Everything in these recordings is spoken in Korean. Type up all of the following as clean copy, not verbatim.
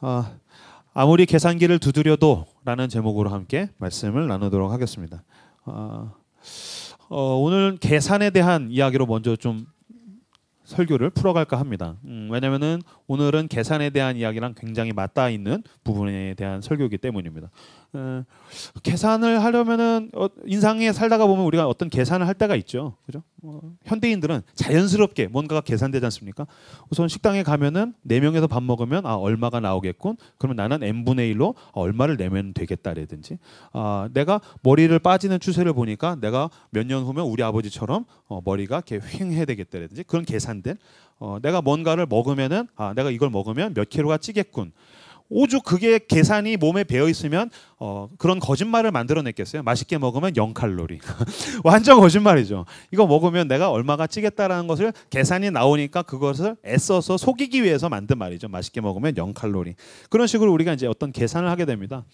아, 아무리 계산기를 두드려도 라는 제목으로 함께 말씀을 나누도록 하겠습니다. 오늘 계산에 대한 이야기로 먼저 좀 설교를 풀어갈까 합니다. 왜냐하면은 오늘은 계산에 대한 이야기랑 굉장히 맞닿아 있는 부분에 대한 설교이기 때문입니다. 계산을 하려면은 인생에 살다가 보면 우리가 어떤 계산을 할 때가 있죠, 그죠? 현대인들은 자연스럽게 뭔가가 계산되지 않습니까? 우선 식당에 가면은 4명에서 밥 먹으면 얼마가 나오겠군. 그러면 나는 n분의 1로 얼마를 내면 되겠다라든지, 내가 머리를 빠지는 추세를 보니까 내가 몇 년 후면 우리 아버지처럼 머리가 이렇게 휑해야 되겠다라든지 그런 계산들. 내가 뭔가를 먹으면은 내가 이걸 먹으면 몇 킬로가 찌겠군. 오죽 그게 계산이 몸에 배어 있으면 그런 거짓말을 만들어냈겠어요. 맛있게 먹으면 0칼로리. 완전 거짓말이죠. 이거 먹으면 내가 얼마가 찌겠다라는 것을 계산이 나오니까 그것을 애써서 속이기 위해서 만든 말이죠. 맛있게 먹으면 0칼로리. 그런 식으로 우리가 이제 어떤 계산을 하게 됩니다.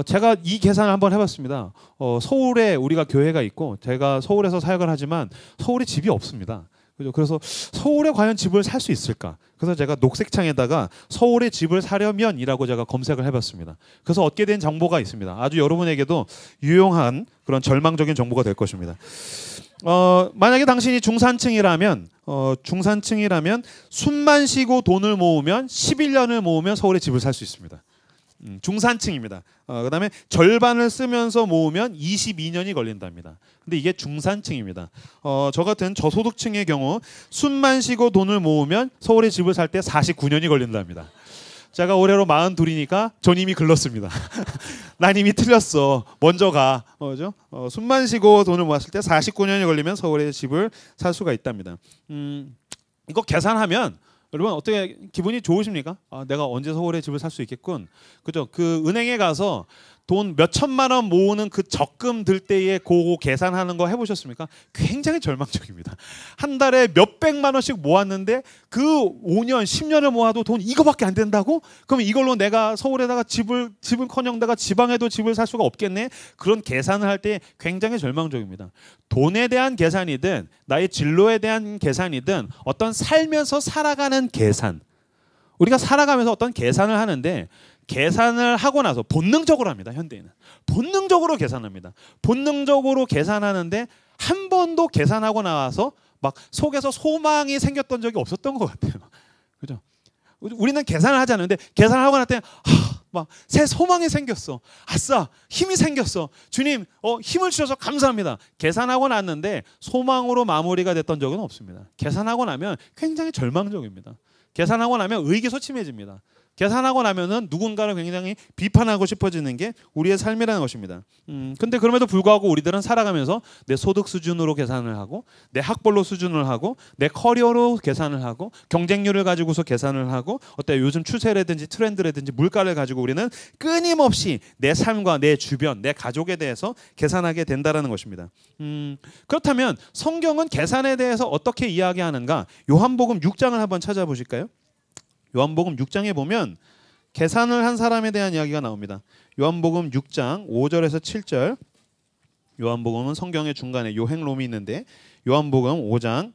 제가 이 계산을 한번 해봤습니다. 서울에 우리가 교회가 있고 제가 서울에서 사역을 하지만 서울에 집이 없습니다. 그죠? 그래서 서울에 과연 집을 살 수 있을까? 그래서 제가 녹색창에다가 서울에 집을 사려면이라고 제가 검색을 해봤습니다. 그래서 얻게 된 정보가 있습니다. 아주 여러분에게도 유용한 그런 절망적인 정보가 될 것입니다. 만약에 당신이 중산층이라면 숨만 쉬고 돈을 모으면 11년을 모으면 서울에 집을 살 수 있습니다. 중산층입니다. 그다음에 절반을 쓰면서 모으면 22년이 걸린답니다. 근데 이게 중산층입니다. 저 같은 저소득층의 경우 숨만 쉬고 돈을 모으면 서울에 집을 살 때 49년이 걸린답니다. 제가 올해로 42이니까 전 이미 글렀습니다. 난 이미 틀렸어. 먼저 가. 그죠? 숨만 쉬고 돈을 모았을 때 49년이 걸리면 서울에 집을 살 수가 있답니다. 이거 계산하면 여러분 어떻게 기분이 좋으십니까? 내가 언제 서울에 집을 살 수 있겠군. 그죠? 그 은행에 가서 돈 몇 천만 원 모으는 그 적금 들 때에 그거 계산하는 거 해보셨습니까? 굉장히 절망적입니다. 한 달에 몇 백만 원씩 모았는데 그 5년, 10년을 모아도 돈 이거밖에 안 된다고? 그럼 이걸로 내가 서울에다가 집을커녕 내가 지방에도 집을 살 수가 없겠네? 그런 계산을 할 때 굉장히 절망적입니다. 돈에 대한 계산이든 나의 진로에 대한 계산이든 어떤 살면서 살아가는 계산, 우리가 살아가면서 어떤 계산을 하는데 계산을 하고 나서 본능적으로 합니다. 현대인은 본능적으로 계산합니다. 본능적으로 계산하는데 한 번도 계산하고 나와서 막 속에서 소망이 생겼던 적이 없었던 것 같아요. 그죠? 우리는 계산을 하지 않는데 계산하고 났더니 막 새 소망이 생겼어. 아싸, 힘이 생겼어. 주님, 힘을 주셔서 감사합니다. 계산하고 났는데 소망으로 마무리가 됐던 적은 없습니다. 계산하고 나면 굉장히 절망적입니다. 계산하고 나면 의기소침해집니다. 계산하고 나면은 누군가를 굉장히 비판하고 싶어지는 게 우리의 삶이라는 것입니다. 근데 그럼에도 불구하고 우리들은 살아가면서 내 소득 수준으로 계산을 하고 내 학벌로 수준을 하고 내 커리어로 계산을 하고 경쟁률을 가지고서 계산을 하고 요즘 추세라든지 트렌드라든지 물가를 가지고 우리는 끊임없이 내 삶과 내 주변, 내 가족에 대해서 계산하게 된다라는 것입니다. 그렇다면 성경은 계산에 대해서 어떻게 이야기하는가? 요한복음 6장을 한번 찾아보실까요? 요한복음 6장에 보면 계산을 한 사람에 대한 이야기가 나옵니다. 요한복음 6장 5절에서 7절. 요한복음은 성경의 중간에 요행롬이 있는데 요한복음 6장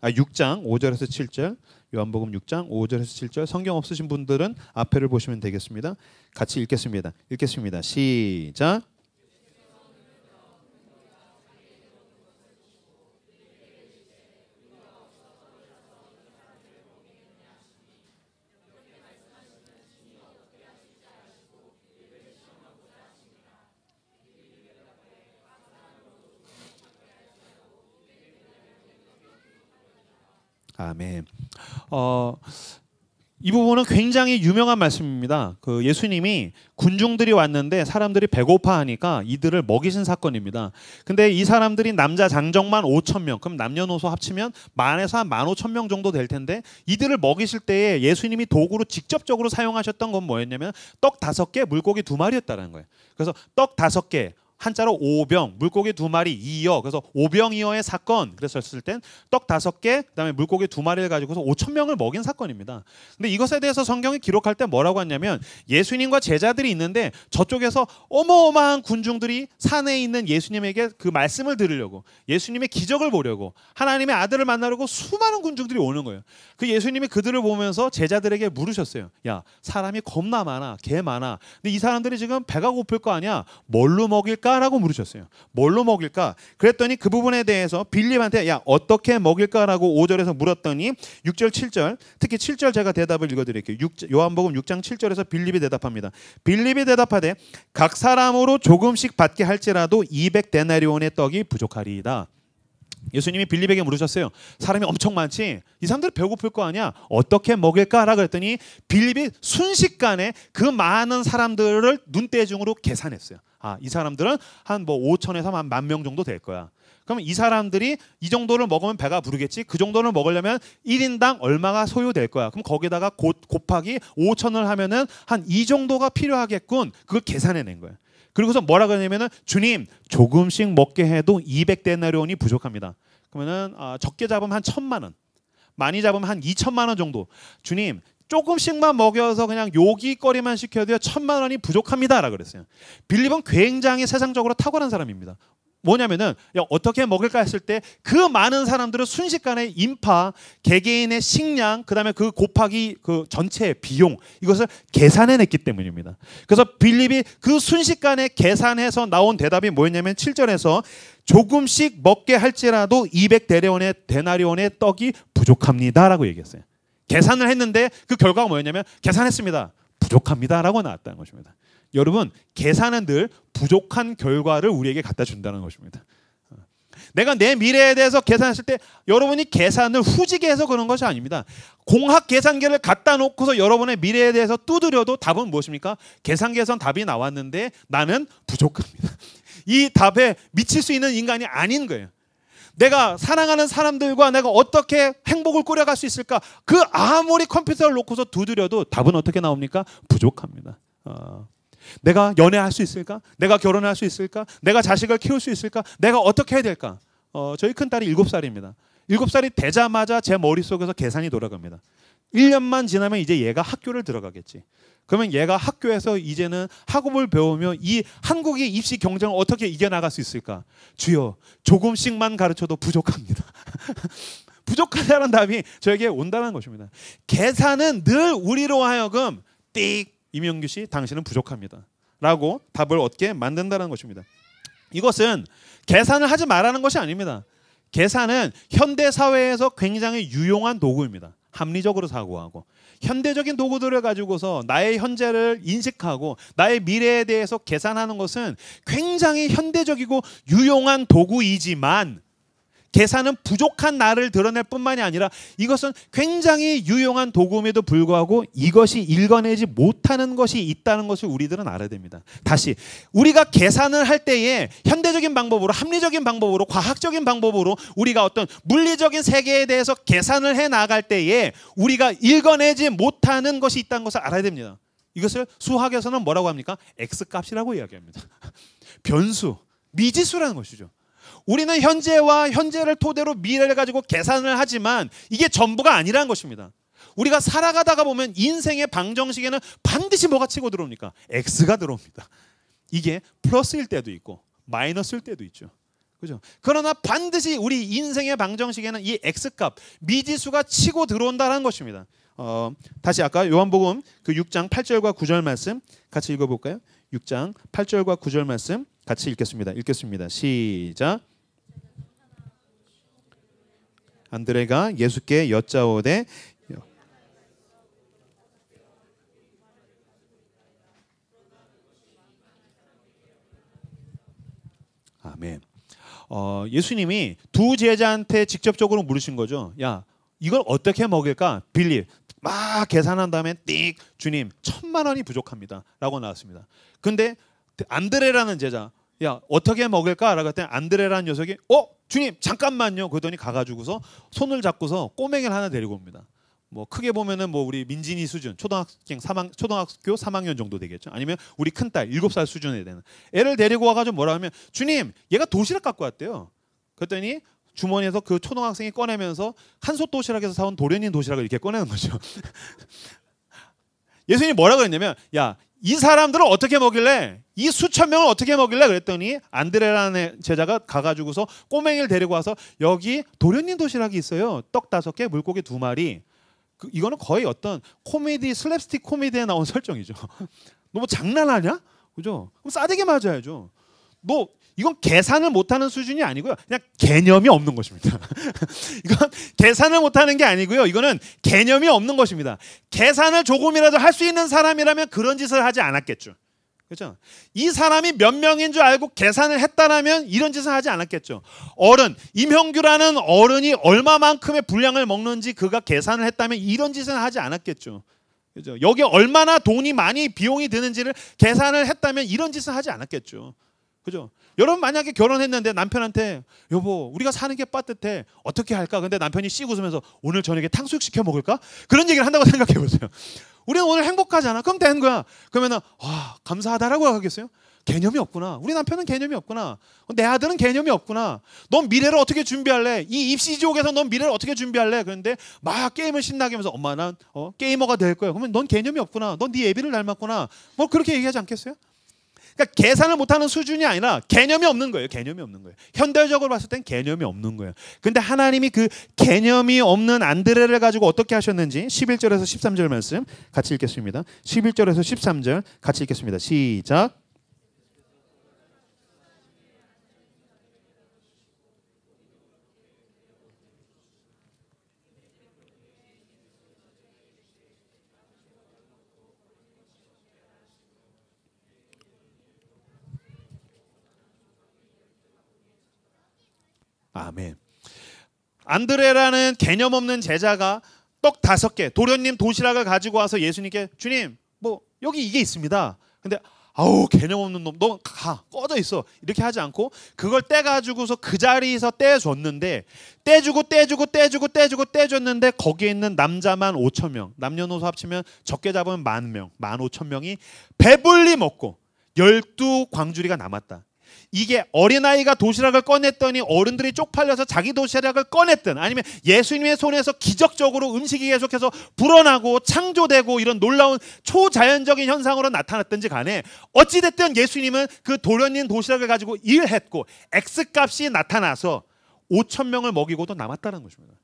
5절에서 7절. 요한복음 6장 5절에서 7절. 성경 없으신 분들은 앞에를 보시면 되겠습니다. 같이 읽겠습니다. 시작. 아멘. 이 부분은 굉장히 유명한 말씀입니다. 그 예수님이 군중들이 왔는데 사람들이 배고파하니까 이들을 먹이신 사건입니다. 근데 이 사람들이 남자 장정만 5천 명, 그럼 남녀노소 합치면 만에서 한 15,000명 정도 될 텐데 이들을 먹이실 때에 예수님이 도구로 직접적으로 사용하셨던 건 뭐였냐면 떡 5개, 물고기 2마리였다는 거예요. 그래서 떡 5개, 한자로 오병, 물고기 2마리, 이어. 그래서 오병이어의 사건. 그랬었을 땐 떡 5개, 그다음에 물고기 2마리를 가지고서 5,000명을 먹인 사건입니다. 근데 이것에 대해서 성경이 기록할 때 뭐라고 하냐면 예수님과 제자들이 있는데 저쪽에서 어마어마한 군중들이 산에 있는 예수님에게 그 말씀을 들으려고, 예수님의 기적을 보려고, 하나님의 아들을 만나려고 수많은 군중들이 오는 거예요. 그 예수님이 그들을 보면서 제자들에게 물으셨어요. 야, 사람이 겁나 많아, 개 많아. 근데 이 사람들이 지금 배가 고플 거 아니야. 뭘로 먹일까? 라고 물으셨어요. 뭘로 먹일까? 그랬더니 그 부분에 대해서 빌립한테 야, 어떻게 먹일까라고 5절에서 물었더니 6절 7절, 특히 7절 제가 대답을 읽어드릴게요. 요한복음 6장 7절에서 빌립이 대답합니다. 빌립이 대답하되 각 사람으로 조금씩 받게 할지라도 200데나리온의 떡이 부족하리이다. 예수님이 빌립에게 물으셨어요. 사람이 엄청 많지? 이 사람들 배고플 거 아니야? 어떻게 먹일까라 그랬더니 빌립이 순식간에 그 많은 사람들을 눈대중으로 계산했어요. 아, 이 사람들은 한 뭐 5천에서 한 10,000명 정도 될 거야. 그러면 이 사람들이 이 정도를 먹으면 배가 부르겠지? 그 정도를 먹으려면 1인당 얼마가 소요될 거야? 그럼 거기다가 곱하기 5천을 하면은 한 이 정도가 필요하겠군. 그걸 계산해낸 거예요. 그리고서 뭐라 그러냐면은 주님 조금씩 먹게 해도 200데나리온이 부족합니다. 그러면은 적게 잡으면 한 1,000만 원, 많이 잡으면 한 2천만 원 정도. 주님 조금씩만 먹여서 그냥 요기거리만 시켜도요 1,000만 원이 부족합니다라 그랬어요. 빌립은 굉장히 세상적으로 탁월한 사람입니다. 뭐냐면은 야, 어떻게 먹을까 했을 때 그 많은 사람들은 순식간에 인파, 개개인의 식량, 그다음에 그 곱하기 그 전체의 비용, 이것을 계산해냈기 때문입니다. 그래서 빌립이 그 순식간에 계산해서 나온 대답이 뭐였냐면 7절에서 조금씩 먹게 할지라도 200데나리온의 떡이 부족합니다라고 얘기했어요. 계산을 했는데 그 결과가 뭐였냐면 계산했습니다. 부족합니다라고 나왔다는 것입니다. 여러분, 계산은 늘 부족한 결과를 우리에게 갖다 준다는 것입니다. 내가 내 미래에 대해서 계산했을 때 여러분이 계산을 후지게 해서 그런 것이 아닙니다. 공학 계산기를 갖다 놓고서 여러분의 미래에 대해서 두드려도 답은 무엇입니까? 계산기에선 답이 나왔는데 나는 부족합니다. 이 답에 미칠 수 있는 인간이 아닌 거예요. 내가 사랑하는 사람들과 내가 어떻게 행복을 꾸려갈 수 있을까? 그 아무리 컴퓨터를 놓고서 두드려도 답은 어떻게 나옵니까? 부족합니다. 내가 연애할 수 있을까? 내가 결혼할 수 있을까? 내가 자식을 키울 수 있을까? 내가 어떻게 해야 될까? 저희 큰딸이 7살입니다. 7살이 되자마자 제 머릿속에서 계산이 돌아갑니다. 1년만 지나면 이제 얘가 학교를 들어가겠지. 그러면 얘가 학교에서 이제는 학업을 배우며 이 한국의 입시 경쟁을 어떻게 이겨나갈 수 있을까? 주여, 조금씩만 가르쳐도 부족합니다. 부족하다는 답이 저에게 온다는 것입니다. 계산은 늘 우리로 하여금 띡, 이명규 씨 당신은 부족합니다 라고 답을 얻게 만든다는 것입니다. 이것은 계산을 하지 말라는 것이 아닙니다. 계산은 현대사회에서 굉장히 유용한 도구입니다. 합리적으로 사고하고 현대적인 도구들을 가지고서 나의 현재를 인식하고 나의 미래에 대해서 계산하는 것은 굉장히 현대적이고 유용한 도구이지만 계산은 부족한 나를 드러낼 뿐만이 아니라 이것은 굉장히 유용한 도구임에도 불구하고 이것이 읽어내지 못하는 것이 있다는 것을 우리들은 알아야 됩니다. 다시 우리가 계산을 할 때에 현대적인 방법으로, 합리적인 방법으로, 과학적인 방법으로 우리가 어떤 물리적인 세계에 대해서 계산을 해 나갈 때에 우리가 읽어내지 못하는 것이 있다는 것을 알아야 됩니다. 이것을 수학에서는 뭐라고 합니까? X값이라고 이야기합니다. 변수, 미지수라는 것이죠. 우리는 현재와 현재를 토대로 미래를 가지고 계산을 하지만 이게 전부가 아니라는 것입니다. 우리가 살아가다가 보면 인생의 방정식에는 반드시 뭐가 치고 들어옵니까? X가 들어옵니다. 이게 플러스일 때도 있고 마이너스일 때도 있죠. 그죠? 그러나 반드시 우리 인생의 방정식에는 이 X값, 미지수가 치고 들어온다는 것입니다. 다시 아까 요한복음 그 6장 8절과 9절 말씀 같이 읽어볼까요? 6장 8절과 9절 말씀 같이 읽겠습니다. 시작. 안드레가 예수께 여짜오되 아멘. 예수님이 두 제자한테 직접적으로 물으신 거죠. 야, 이걸 어떻게 먹일까? 빌립 막 계산한 다음에 띡, 주님 1,000만 원이 부족합니다 라고 나왔습니다. 근데 안드레라는 제자, 야 어떻게 먹을까? 라고 했더니 안드레라는 녀석이 주님 잠깐만요. 그러더니 가가지고서 손을 잡고서 꼬맹이를 하나 데리고 옵니다. 뭐 크게 보면은 뭐 우리 민진이 수준 초등학교 3학년 정도 되겠죠. 아니면 우리 큰딸 7살 수준에 되는 애를 데리고 와가지고 뭐라 하면 주님 얘가 도시락 갖고 왔대요. 그랬더니 주머니에서 그 초등학생이 꺼내면서 한솥 도시락에서 사온 도련님 도시락을 이렇게 꺼내는 거죠. 예수님이 뭐라 그랬냐면 야 이 사람들을 어떻게 먹일래? 이 수천 명을 어떻게 먹일래? 그랬더니 안드레라는 제자가 가가지고서 꼬맹이를 데리고 와서 여기 도련님 도시락이 있어요. 떡 5개, 물고기 2마리. 이거는 거의 어떤 코미디 슬랩스틱 코미디에 나온 설정이죠. 너 뭐 장난하냐? 그죠? 그럼 싸대기 맞아야죠. 너 이건 계산을 못하는 수준이 아니고요. 그냥 개념이 없는 것입니다. 이건 계산을 못하는 게 아니고요. 이거는 개념이 없는 것입니다. 계산을 조금이라도 할 수 있는 사람이라면 그런 짓을 하지 않았겠죠. 그렇죠? 이 사람이 몇 명인 줄 알고 계산을 했다라면 이런 짓을 하지 않았겠죠. 어른, 임형규라는 어른이 얼마만큼의 분량을 먹는지 그가 계산을 했다면 이런 짓은 하지 않았겠죠. 그렇죠? 여기 얼마나 돈이 많이 비용이 드는지를 계산을 했다면 이런 짓은 하지 않았겠죠. 그죠? 여러분 만약에 결혼했는데 남편한테 여보 우리가 사는 게 빠듯해 어떻게 할까? 근데 남편이 씩 웃으면서 오늘 저녁에 탕수육 시켜 먹을까? 그런 얘기를 한다고 생각해 보세요. 우리는 오늘 행복하잖아. 그럼 되는 거야. 그러면은 와 감사하다라고 하겠어요? 개념이 없구나. 우리 남편은 개념이 없구나. 내 아들은 개념이 없구나. 넌 미래를 어떻게 준비할래? 이 입시 지옥에서 넌 미래를 어떻게 준비할래? 그런데 막 게임을 신나게 하면서 엄마 난 게이머가 될 거야. 그러면 넌 개념이 없구나. 넌 네 애비를 닮았구나. 뭐 그렇게 얘기하지 않겠어요? 그러니까 계산을 못하는 수준이 아니라 개념이 없는 거예요. 개념이 없는 거예요. 현대적으로 봤을 땐 개념이 없는 거예요. 근데 하나님이 그 개념이 없는 안드레를 가지고 어떻게 하셨는지 11절에서 13절 말씀 같이 읽겠습니다. 11절에서 13절 같이 읽겠습니다. 시작. 아멘. 안드레라는 개념 없는 제자가 떡 5개, 도련님 도시락을 가지고 와서 예수님께 주님, 뭐 여기 이게 있습니다. 근데 아우 개념 없는 놈, 너 가 꺼져 있어 이렇게 하지 않고 그걸 떼가지고서 그 자리에서 떼줬는데 떼줬는데 거기에 있는 남자만 5천 명, 남녀노소 합치면 적게 잡으면 10,000명, 15,000명이 배불리 먹고 12광주리가 남았다. 이게 어린아이가 도시락을 꺼냈더니 어른들이 쪽팔려서 자기 도시락을 꺼냈든 아니면 예수님의 손에서 기적적으로 음식이 계속해서 불어나고 창조되고 이런 놀라운 초자연적인 현상으로 나타났든지 간에 어찌됐든 예수님은 그 도련님 도시락을 가지고 일했고 X값이 나타나서 5,000명을 먹이고도 남았다는 것입니다.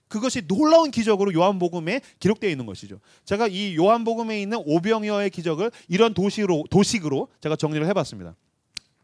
그것이 놀라운 기적으로 요한복음에 기록되어 있는 것이죠. 제가 이 요한복음에 있는 오병이어의 기적을 이런 도식으로 제가 정리를 해봤습니다.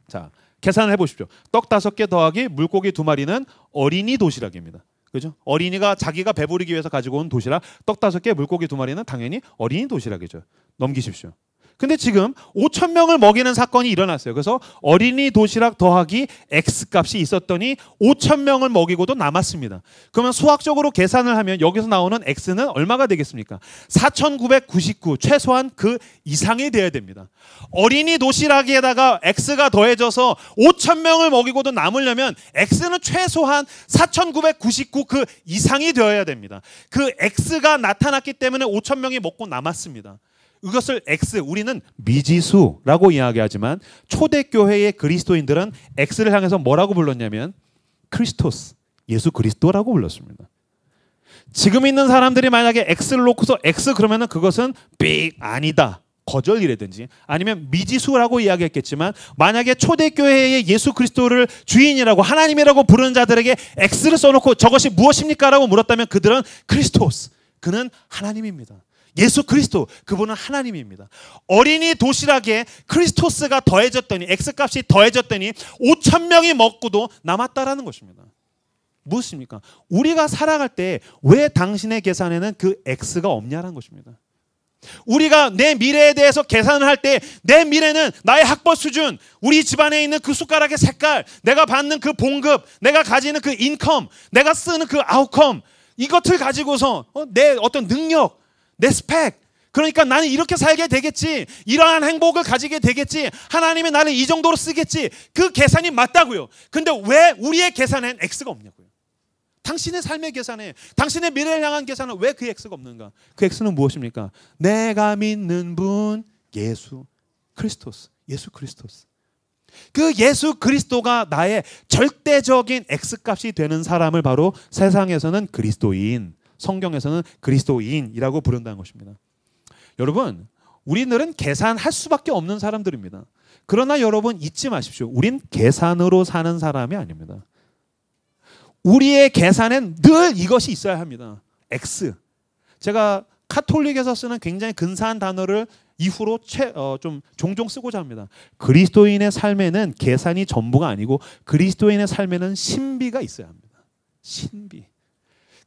자, 계산을 해보십시오. 떡 5개 더하기 물고기 2마리는 어린이 도시락입니다. 그죠? 어린이가 자기가 배부르기 위해서 가지고 온 도시락, 떡 5개, 물고기 2마리는 당연히 어린이 도시락이죠. 넘기십시오. 근데 지금 5,000명을 먹이는 사건이 일어났어요. 그래서 어린이 도시락 더하기 X값이 있었더니 5,000명을 먹이고도 남았습니다. 그러면 수학적으로 계산을 하면 여기서 나오는 X는 얼마가 되겠습니까? 4,999, 최소한 그 이상이 돼야 됩니다. 어린이 도시락에다가 X가 더해져서 5,000명을 먹이고도 남으려면 X는 최소한 4,999 그 이상이 되어야 됩니다. 그 X가 나타났기 때문에 5,000명이 먹고 남았습니다. 이것을 X, 우리는 미지수라고 이야기하지만 초대교회의 그리스도인들은 X를 향해서 뭐라고 불렀냐면 크리스토스, 예수 그리스도라고 불렀습니다. 지금 있는 사람들이 만약에 X를 놓고서 X 그러면은 그것은 삑 아니다, 거절이라든지 아니면 미지수라고 이야기했겠지만 만약에 초대교회의 예수 그리스도를 주인이라고 하나님이라고 부르는 자들에게 X를 써놓고 저것이 무엇입니까? 라고 물었다면 그들은 크리스토스, 그는 하나님입니다. 예수 그리스도, 그분은 하나님입니다. 어린이 도시락에 크리스토스가 더해졌더니 X값이 더해졌더니 5,000명이 먹고도 남았다라는 것입니다. 무엇입니까? 우리가 살아갈 때 왜 당신의 계산에는 그 X가 없냐라는 것입니다. 우리가 내 미래에 대해서 계산을 할 때 내 미래는 나의 학벌 수준, 우리 집안에 있는 그 숟가락의 색깔, 내가 받는 그 봉급, 내가 가지는 그 인컴, 내가 쓰는 그 아웃컴, 이것을 가지고서 내 어떤 능력, 내 스펙, 그러니까 나는 이렇게 살게 되겠지, 이러한 행복을 가지게 되겠지, 하나님이 나를 이 정도로 쓰겠지, 그 계산이 맞다고요. 근데 왜 우리의 계산엔 X가 없냐고요. 당신의 삶의 계산에, 당신의 미래를 향한 계산은 왜 그 X가 없는가? 그 X는 무엇입니까? 내가 믿는 분 예수 그리스도스. 예수 그리스도스. 그 예수 그리스도가 나의 절대적인 X값이 되는 사람을 바로 세상에서는 그리스도인, 성경에서는 그리스도인이라고 부른다는 것입니다. 여러분, 우리들은 계산할 수밖에 없는 사람들입니다. 그러나 여러분 잊지 마십시오. 우린 계산으로 사는 사람이 아닙니다. 우리의 계산엔 늘 이것이 있어야 합니다. X. 제가 카톨릭에서 쓰는 굉장히 근사한 단어를 이후로 좀 종종 쓰고자 합니다. 그리스도인의 삶에는 계산이 전부가 아니고 그리스도인의 삶에는 신비가 있어야 합니다. 신비.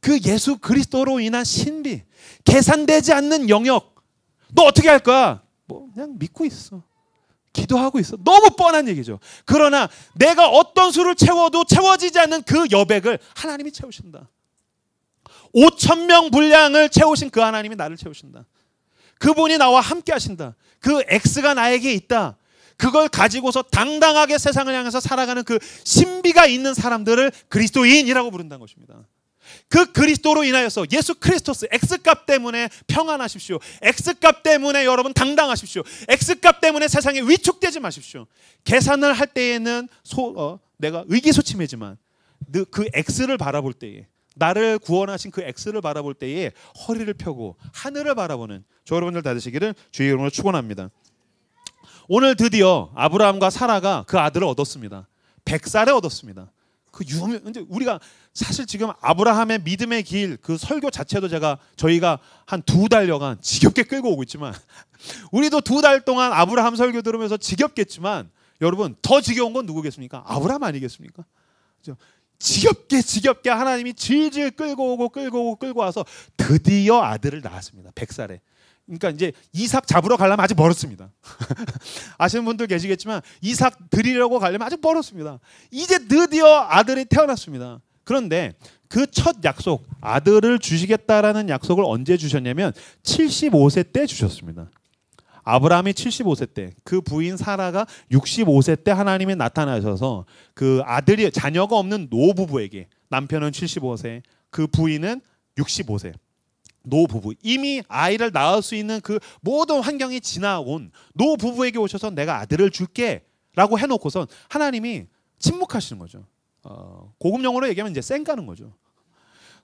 그 예수 그리스도로 인한 신비. 계산되지 않는 영역. 너 어떻게 할 거야? 뭐 그냥 믿고 있어. 기도하고 있어. 너무 뻔한 얘기죠. 그러나 내가 어떤 수를 채워도 채워지지 않는 그 여백을 하나님이 채우신다. 5,000명 분량을 채우신 그 하나님이 나를 채우신다. 그분이 나와 함께 하신다. 그 X가 나에게 있다. 그걸 가지고서 당당하게 세상을 향해서 살아가는 그 신비가 있는 사람들을 그리스도인이라고 부른다는 것입니다. 그 그리스도로 인하여서 예수 크리스토스 X값 때문에 평안하십시오. X값 때문에 여러분 당당하십시오. X값 때문에 세상에 위축되지 마십시오. 계산을 할 때에는 내가 의기소침하지만 그 X를 바라볼 때에, 나를 구원하신 그 X를 바라볼 때에 허리를 펴고 하늘을 바라보는 저 여러분들 다 되시기를 주의 이름으로 축원합니다. 오늘 드디어 아브라함과 사라가 그 아들을 얻었습니다. 100살에 얻었습니다. 그 이제 우리가 사실 지금 아브라함의 믿음의 길 그 설교 자체도 저희가 한 2달여간 지겹게 끌고 오고 있지만 우리도 2달 동안 아브라함 설교 들으면서 지겹겠지만 여러분 더 지겨운 건 누구겠습니까? 아브라함 아니겠습니까? 그렇죠? 지겹게 하나님이 질질 끌고 오고 와서 드디어 아들을 낳았습니다. 100살에. 그러니까 이제 이삭 잡으러 가려면 아직 멀었습니다. 아시는 분들 계시겠지만 이삭 드리려고 가려면 아직 멀었습니다. 이제 드디어 아들이 태어났습니다. 그런데 그 첫 약속, 아들을 주시겠다라는 약속을 언제 주셨냐면 75세 때 주셨습니다. 아브라함이 75세 때, 그 부인 사라가 65세 때 하나님이 나타나셔서 그 아들이 자녀가 없는 노부부에게, 남편은 75세, 그 부인은 65세. 노부부, 이미 아이를 낳을 수 있는 그 모든 환경이 지나온 노부부에게 오셔서 내가 아들을 줄게 라고 해놓고선 하나님이 침묵하시는 거죠. 고급 용어로 얘기하면 이제 쌩까는 거죠.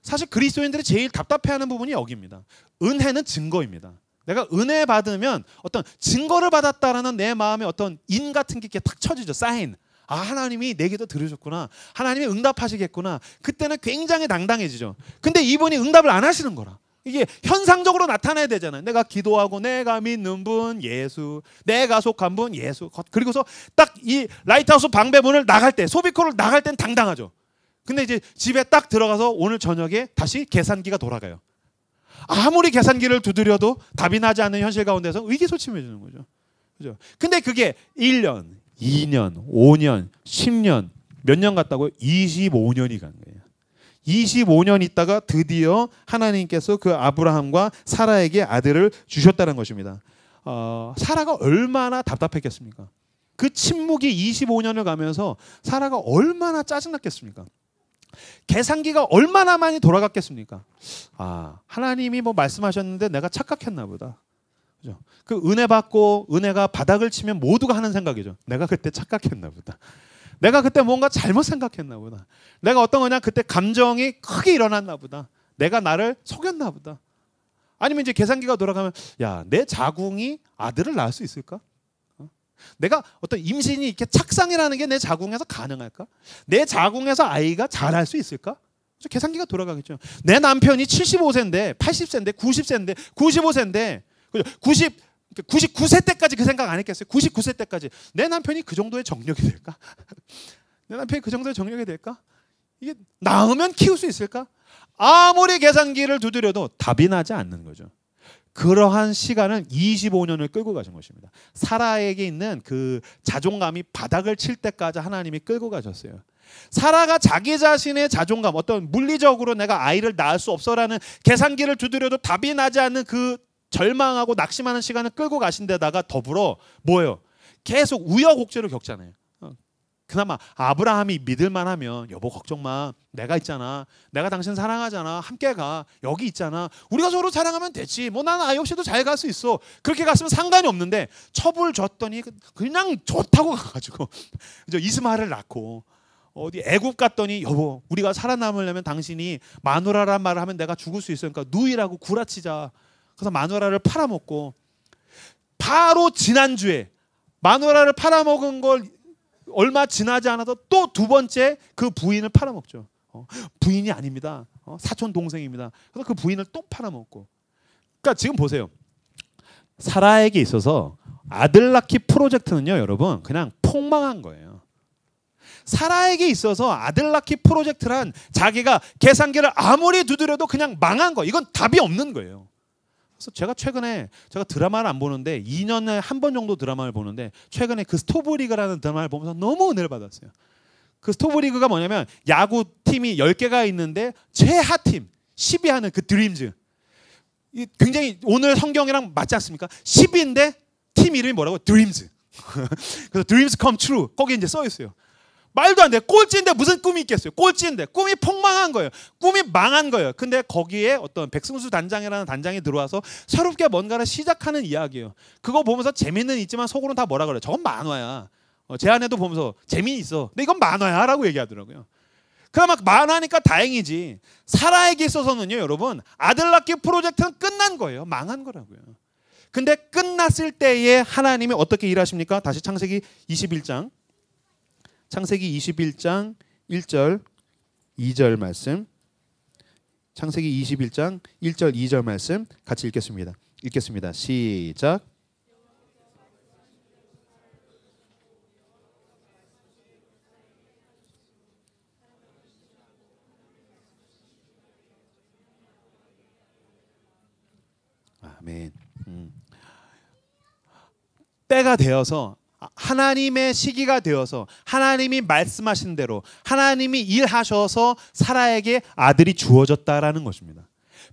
사실 그리스도인들이 제일 답답해하는 부분이 여기입니다. 은혜는 증거입니다. 내가 은혜 받으면 어떤 증거를 받았다라는 내 마음에 어떤 인 같은 게 이렇게 탁 쳐지죠. 사인. 아, 하나님이 내 기도 들으셨구나. 하나님이 응답하시겠구나. 그때는 굉장히 당당해지죠. 근데 이분이 응답을 안 하시는 거라. 이게 현상적으로 나타나야 되잖아요. 내가 기도하고 내가 믿는 분 예수, 내가 속한 분 예수. 그리고서 딱 이 라이트하우스 방배문을 나갈 때, 소비코를 나갈 땐 당당하죠. 근데 이제 집에 딱 들어가서 오늘 저녁에 다시 계산기가 돌아가요. 아무리 계산기를 두드려도 답이 나지 않는 현실 가운데서 의기소침해지는 거죠. 그죠? 근데 그게 1년, 2년, 5년, 10년, 몇 년 갔다고요? 25년이 간 거예요. 25년 있다가 드디어 하나님께서 그 아브라함과 사라에게 아들을 주셨다는 것입니다. 사라가 얼마나 답답했겠습니까? 그 침묵이 25년을 가면서 사라가 얼마나 짜증났겠습니까? 계산기가 얼마나 많이 돌아갔겠습니까? 아, 하나님이 뭐 말씀하셨는데 내가 착각했나 보다. 그죠? 그 은혜 받고 은혜가 바닥을 치면 모두가 하는 생각이죠. 내가 그때 착각했나 보다. 내가 그때 뭔가 잘못 생각했나 보다. 내가 어떤 거냐, 그때 감정이 크게 일어났나 보다. 내가 나를 속였나 보다. 아니면 이제 계산기가 돌아가면 야, 내 자궁이 아들을 낳을 수 있을까? 내가 어떤 임신이 이렇게 착상이라는 게 내 자궁에서 가능할까? 내 자궁에서 아이가 자랄 수 있을까? 계산기가 돌아가겠죠. 내 남편이 75세인데 80세인데 90세인데 95세인데 99세 때까지 그 생각 안 했겠어요? 99세 때까지 내 남편이 그 정도의 정력이 될까? 내 남편이 그 정도의 정력이 될까? 이게 낳으면 키울 수 있을까? 아무리 계산기를 두드려도 답이 나지 않는 거죠. 그러한 시간을 25년을 끌고 가신 것입니다. 사라에게 있는 그 자존감이 바닥을 칠 때까지 하나님이 끌고 가셨어요. 사라가 자기 자신의 자존감, 어떤 물리적으로 내가 아이를 낳을 수 없어라는 계산기를 두드려도 답이 나지 않는 그 절망하고 낙심하는 시간을 끌고 가신 데다가 더불어 뭐예요? 계속 우여곡절을 겪잖아요. 그나마 아브라함이 믿을만하면 여보 걱정 마. 내가 있잖아. 내가 당신 사랑하잖아. 함께 가. 여기 있잖아. 우리가 서로 사랑하면 됐지. 뭐 나는 아이 없이도 잘 갈 수 있어. 그렇게 갔으면 상관이 없는데 첩을 줬더니 그냥 좋다고 가가지고 이스마엘을 낳고 어디 애굽 갔더니 여보 우리가 살아남으려면 당신이 마누라란 말을 하면 내가 죽을 수 있으니까 누이라고 구라치자. 그래서 마누라를 팔아먹고 바로 지난주에 마누라를 팔아먹은 걸 얼마 지나지 않아서 또 두 번째 그 부인을 팔아먹죠. 부인이 아닙니다. 사촌 동생입니다. 그래서 그 부인을 또 팔아먹고. 그러니까 지금 보세요. 사라에게 있어서 아들 낳기 프로젝트는요, 여러분 그냥 폭망한 거예요. 사라에게 있어서 아들 낳기 프로젝트란 자기가 계산기를 아무리 두드려도 그냥 망한 거. 이건 답이 없는 거예요. 그래서 제가 최근에 제가 드라마를 안 보는데 2년에 한 번 정도 드라마를 보는데 최근에 그 스토브리그라는 드라마를 보면서 너무 은혜를 받았어요. 그 스토브리그가 뭐냐면 야구 팀이 10개가 있는데 최하팀 10위 하는 그 드림즈. 굉장히 오늘 성경이랑 맞지 않습니까? 10위인데 팀 이름이 뭐라고? 드림즈. 그래서 드림즈 컴 트루 거기 이제 써 있어요. 말도 안 돼. 꼴찌인데 무슨 꿈이 있겠어요. 꼴찌인데 꿈이 폭망한 거예요. 꿈이 망한 거예요. 근데 거기에 어떤 백승수 단장이라는 단장이 들어와서 새롭게 뭔가를 시작하는 이야기예요. 그거 보면서 재미는 있지만 속으로는 다 뭐라 그래요. 저건 만화야. 제 아내도 보면서 재미있어. 근데 이건 만화야 라고 얘기하더라고요. 그나마 만화니까 다행이지. 사라에게 있어서는요 여러분 아들 낳기 프로젝트는 끝난 거예요. 망한 거라고요. 근데 끝났을 때에 하나님이 어떻게 일하십니까? 다시 창세기 21장 창세기 21장 1절 2절 말씀 창세기 21장 1절 2절 말씀 같이 읽겠습니다. 읽겠습니다. 시작. 아멘. 때가 되어서 하나님의 시기가 되어서 하나님이 말씀하신 대로 하나님이 일하셔서 사라에게 아들이 주어졌다라는 것입니다.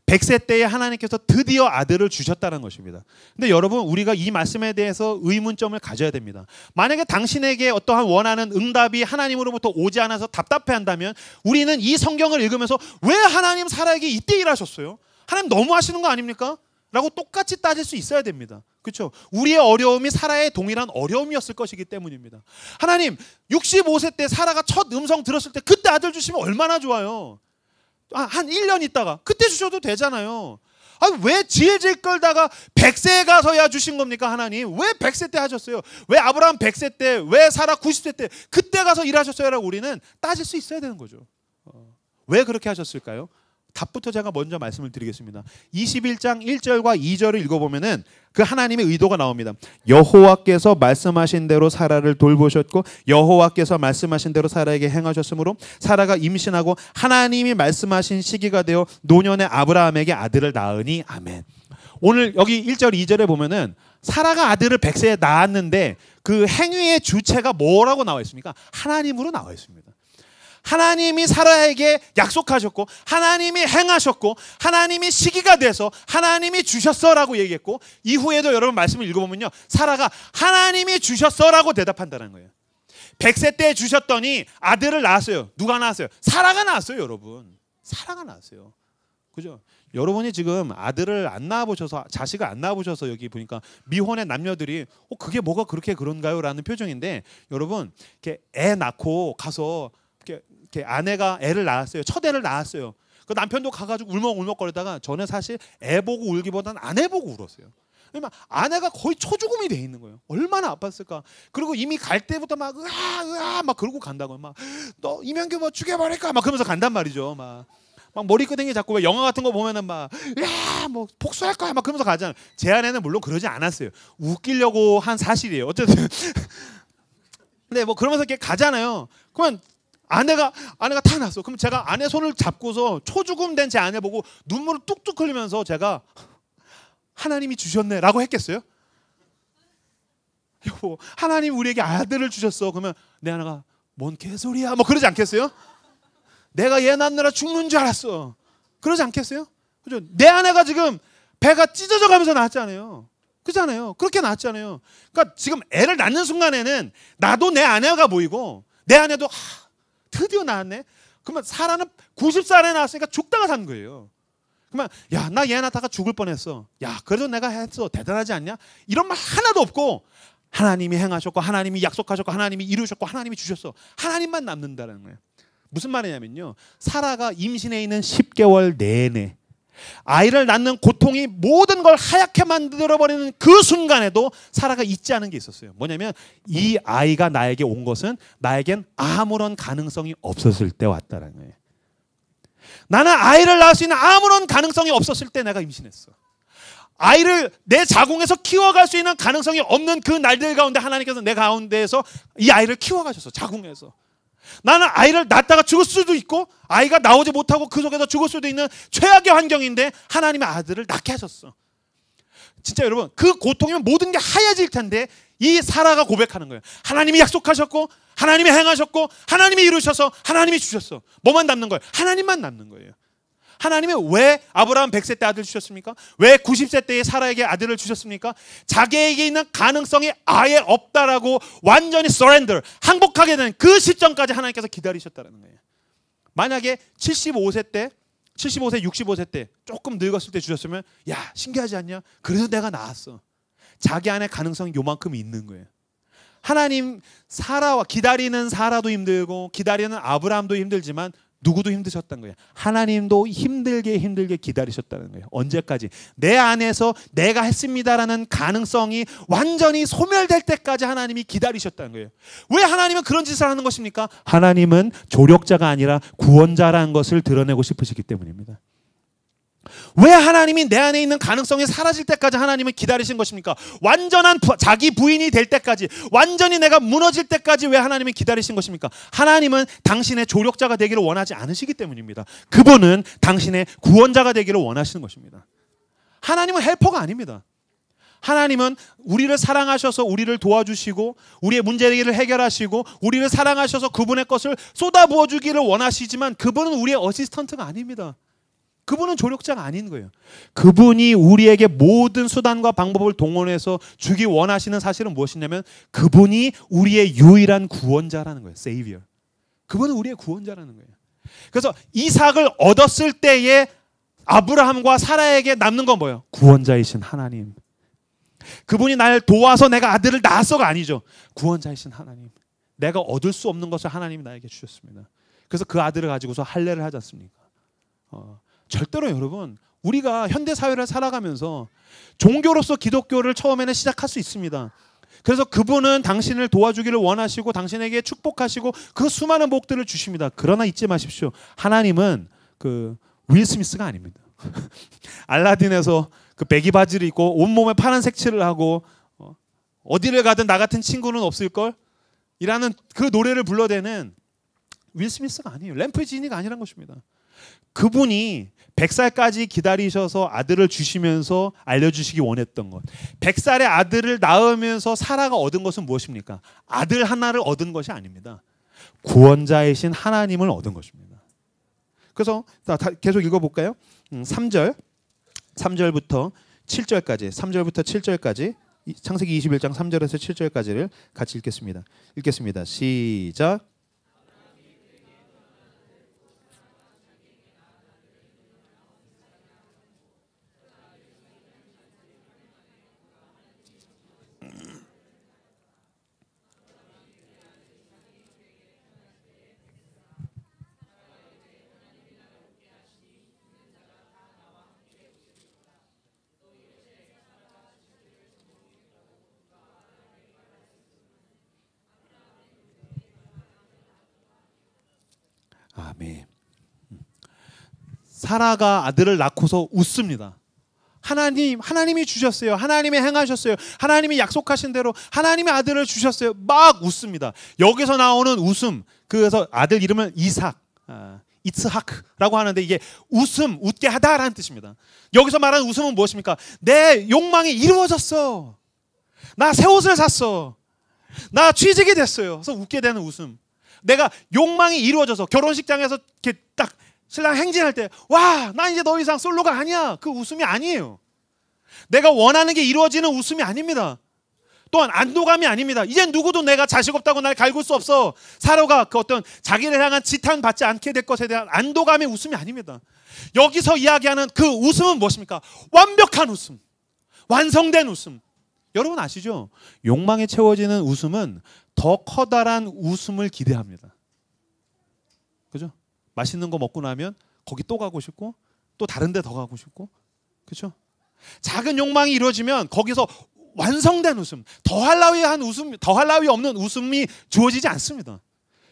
100세 때에 하나님께서 드디어 아들을 주셨다는 것입니다. 근데 여러분 우리가 이 말씀에 대해서 의문점을 가져야 됩니다. 만약에 당신에게 어떠한 원하는 응답이 하나님으로부터 오지 않아서 답답해한다면 우리는 이 성경을 읽으면서 왜 하나님 사라에게 이때 일하셨어요? 하나님 너무 하시는 거 아닙니까? 라고 똑같이 따질 수 있어야 됩니다. 그렇죠? 우리의 어려움이 사라의 동일한 어려움이었을 것이기 때문입니다. 하나님 65세 때 사라가 첫 음성 들었을 때 그때 아들 주시면 얼마나 좋아요. 한 1년 있다가 그때 주셔도 되잖아요. 왜 질질 끌다가 100세에 가서야 주신 겁니까 하나님? 왜 100세 때 하셨어요? 왜 아브라함 100세 때, 왜 사라 90세 때 그때 가서 일하셨어요? 라고 우리는 따질 수 있어야 되는 거죠. 왜 그렇게 하셨을까요? 답부터 제가 먼저 말씀을 드리겠습니다. 21장 1절과 2절을 읽어보면은 그 하나님의 의도가 나옵니다. 여호와께서 말씀하신 대로 사라를 돌보셨고 여호와께서 말씀하신 대로 사라에게 행하셨으므로 사라가 임신하고 하나님이 말씀하신 시기가 되어 노년의 아브라함에게 아들을 낳으니 아멘. 오늘 여기 1절 2절에 보면은 사라가 아들을 100세에 낳았는데 그 행위의 주체가 뭐라고 나와 있습니까? 하나님으로 나와 있습니다. 하나님이 사라에게 약속하셨고 하나님이 행하셨고 하나님이 시기가 돼서 하나님이 주셨어라고 얘기했고 이후에도 여러분 말씀을 읽어보면요 사라가 하나님이 주셨어라고 대답한다는 거예요. 100세 때 주셨더니 아들을 낳았어요. 누가 낳았어요? 사라가 낳았어요. 여러분 사라가 낳았어요. 그죠? 여러분이 지금 아들을 안 낳아보셔서 자식을 안 낳아보셔서 여기 보니까 미혼의 남녀들이 그게 뭐가 그렇게 그런가요? 라는 표정인데 여러분 이렇게 애 낳고 가서 이렇게 아내가 애를 낳았어요. 첫 애를 낳았어요. 그 남편도 가가지고 울먹울먹거리다가 저는 사실 애 보고 울기보다는 아내 보고 울었어요. 왜냐면 아내가 거의 초죽음이 돼 있는 거예요. 얼마나 아팠을까. 그리고 이미 갈 때부터 막 으아 막 그러고 간다고요. 막 너 이명규 뭐 죽여버릴까 막 그러면서 간단 말이죠. 막 머리끄댕이 잡고 왜 영화 같은 거 보면은 막 야 뭐 복수할 거야 막 그러면서 가잖아요. 제 아내는 물론 그러지 않았어요. 웃기려고 한 사실이에요. 어쨌든 근데 뭐 그러면서 이렇게 가잖아요. 그러면 아내가 다 났어. 그럼 제가 아내 손을 잡고서 초죽음 된 제 아내 보고 눈물을 뚝뚝 흘리면서 제가 하나님이 주셨네라고 했겠어요? 여보, 하나님 우리에게 아들을 주셨어. 그러면 내 아내가 뭔 개소리야? 뭐 그러지 않겠어요? 내가 얘 낳느라 죽는 줄 알았어. 그러지 않겠어요? 그죠? 내 아내가 지금 배가 찢어져 가면서 낳았잖아요. 그렇잖아요. 그렇게 낳았잖아요. 그러니까 지금 애를 낳는 순간에는 나도 내 아내가 보이고 내 아내도 드디어 낳았네. 그러면 사라는 90살에 낳았으니까 죽다가 산 거예요. 그러면 야, 나 얘 낳다가 죽을 뻔했어. 야, 그래도 내가 했어. 대단하지 않냐? 이런 말 하나도 없고 하나님이 행하셨고 하나님이 약속하셨고 하나님이 이루셨고 하나님이 주셨어. 하나님만 남는다는 거예요. 무슨 말이냐면요, 사라가 임신해 있는 10개월 내내 아이를 낳는 고통이 모든 걸 하얗게 만들어버리는 그 순간에도 사라가 잊지 않은 게 있었어요. 뭐냐면 이 아이가 나에게 온 것은 나에겐 아무런 가능성이 없었을 때 왔다는 거예요. 나는 아이를 낳을 수 있는 아무런 가능성이 없었을 때 내가 임신했어. 아이를 내 자궁에서 키워갈 수 있는 가능성이 없는 그 날들 가운데 하나님께서 내 가운데에서 이 아이를 키워가셨어. 자궁에서. 나는 아이를 낳다가 죽을 수도 있고 아이가 나오지 못하고 그 속에서 죽을 수도 있는 최악의 환경인데 하나님의 아들을 낳게 하셨어. 진짜 여러분, 그 고통이면 모든 게 하얘질 텐데 이 사라가 고백하는 거예요. 하나님이 약속하셨고 하나님이 행하셨고 하나님이 이루셔서 하나님이 주셨어. 뭐만 남는 거예요? 하나님만 남는 거예요. 하나님이 왜 아브라함 100세 때 아들 주셨습니까? 왜 90세 때에 사라에게 아들을 주셨습니까? 자기에게 있는 가능성이 아예 없다라고 완전히 surrender, 항복하게 된 그 시점까지 하나님께서 기다리셨다는 거예요. 만약에 75세 때, 75세, 65세 때 조금 늙었을 때 주셨으면 야, 신기하지 않냐? 그래도 내가 나았어. 자기 안에 가능성이 요만큼 있는 거예요. 하나님, 사라와 기다리는 사라도 힘들고 기다리는 아브라함도 힘들지만 누구도 힘드셨던 거예요. 하나님도 힘들게 기다리셨다는 거예요. 언제까지? 내 안에서 내가 했습니다라는 가능성이 완전히 소멸될 때까지 하나님이 기다리셨다는 거예요. 왜 하나님은 그런 짓을 하는 것입니까? 하나님은 조력자가 아니라 구원자라는 것을 드러내고 싶으시기 때문입니다. 왜 하나님이 내 안에 있는 가능성이 사라질 때까지 하나님은 기다리신 것입니까? 완전한 자기 부인이 될 때까지, 완전히 내가 무너질 때까지 왜 하나님이 기다리신 것입니까? 하나님은 당신의 조력자가 되기를 원하지 않으시기 때문입니다. 그분은 당신의 구원자가 되기를 원하시는 것입니다. 하나님은 헬퍼가 아닙니다. 하나님은 우리를 사랑하셔서 우리를 도와주시고 우리의 문제를 해결하시고 우리를 사랑하셔서 그분의 것을 쏟아부어 주기를 원하시지만 그분은 우리의 어시스턴트가 아닙니다. 그분은 조력자가 아닌 거예요. 그분이 우리에게 모든 수단과 방법을 동원해서 주기 원하시는 사실은 무엇이냐면 그분이 우리의 유일한 구원자라는 거예요. Savior. 그분은 우리의 구원자라는 거예요. 그래서 이삭을 얻었을 때에 아브라함과 사라에게 남는 건 뭐예요? 구원자이신 하나님. 그분이 날 도와서 내가 아들을 낳았어가 아니죠. 구원자이신 하나님. 내가 얻을 수 없는 것을 하나님이 나에게 주셨습니다. 그래서 그 아들을 가지고서 할례를 하지 않습니까? 절대로 여러분, 우리가 현대 사회를 살아가면서 종교로서 기독교를 처음에는 시작할 수 있습니다. 그래서 그분은 당신을 도와주기를 원하시고 당신에게 축복하시고 그 수많은 복들을 주십니다. 그러나 잊지 마십시오. 하나님은 그 윌 스미스가 아닙니다. 알라딘에서 그 배기 바지를 입고 온몸에 파란색 칠을 하고 어디를 가든 나 같은 친구는 없을걸? 이라는 그 노래를 불러대는 윌 스미스가 아니에요. 램프 지니가 아니란 것입니다. 그분이 100살까지 기다리셔서 아들을 주시면서 알려주시기 원했던 것. 100살의 아들을 낳으면서 사라가 얻은 것은 무엇입니까? 아들 하나를 얻은 것이 아닙니다. 구원자이신 하나님을 얻은 것입니다. 그래서 계속 읽어볼까요? 3절부터 7절까지 3절부터 7절까지 창세기 21장 3절에서 7절까지를 같이 읽겠습니다. 시작. 아멘. 사라가 아들을 낳고서 웃습니다. 하나님이 주셨어요. 하나님이 행하셨어요. 하나님이 약속하신 대로 하나님의 아들을 주셨어요. 막 웃습니다. 여기서 나오는 웃음, 그래서 아들 이름은 이츠하크라고 하는데 이게 웃게 하다라는 뜻입니다. 여기서 말하는 웃음은 무엇입니까? 내 욕망이 이루어졌어. 나 새 옷을 샀어. 나 취직이 됐어요. 그래서 웃게 되는 웃음. 내가 욕망이 이루어져서 결혼식장에서 이렇게 딱 신랑 행진할 때 와, 나 이제 더 이상 솔로가 아니야. 그 웃음이 아니에요. 내가 원하는 게 이루어지는 웃음이 아닙니다. 또한 안도감이 아닙니다. 이제 누구도 내가 자식 없다고 날 갈굴 수 없어. 사로가 그 어떤 자기를 향한 지탄 받지 않게 될 것에 대한 안도감의 웃음이 아닙니다. 여기서 이야기하는 그 웃음은 무엇입니까? 완벽한 웃음, 완성된 웃음. 여러분 아시죠? 욕망에 채워지는 웃음은 더 커다란 웃음을 기대합니다. 그죠? 맛있는 거 먹고 나면 거기 또 가고 싶고 또 다른 데 더 가고 싶고, 그렇죠? 작은 욕망이 이루어지면 거기서 완성된 웃음, 더할 나위 없는 웃음이 주어지지 않습니다.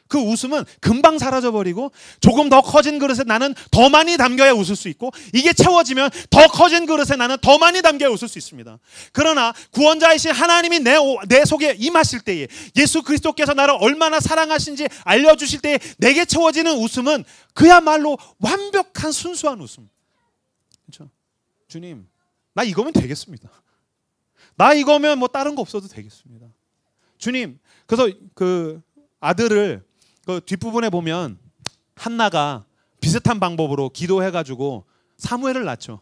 그 웃음은 금방 사라져버리고 조금 더 커진 그릇에 나는 더 많이 담겨야 웃을 수 있고, 이게 채워지면 더 커진 그릇에 나는 더 많이 담겨야 웃을 수 있습니다. 그러나 구원자이신 하나님이 내 속에 임하실 때에, 예수 그리스도께서 나를 얼마나 사랑하신지 알려주실 때에 내게 채워지는 웃음은 그야말로 완벽한 순수한 웃음. 그렇죠? 주님, 나 이거면 되겠습니다. 나 이거면 뭐 다른 거 없어도 되겠습니다. 주님, 그래서 그 아들을 그 뒷부분에 보면 한나가 비슷한 방법으로 기도해가지고 사무엘을 낳죠.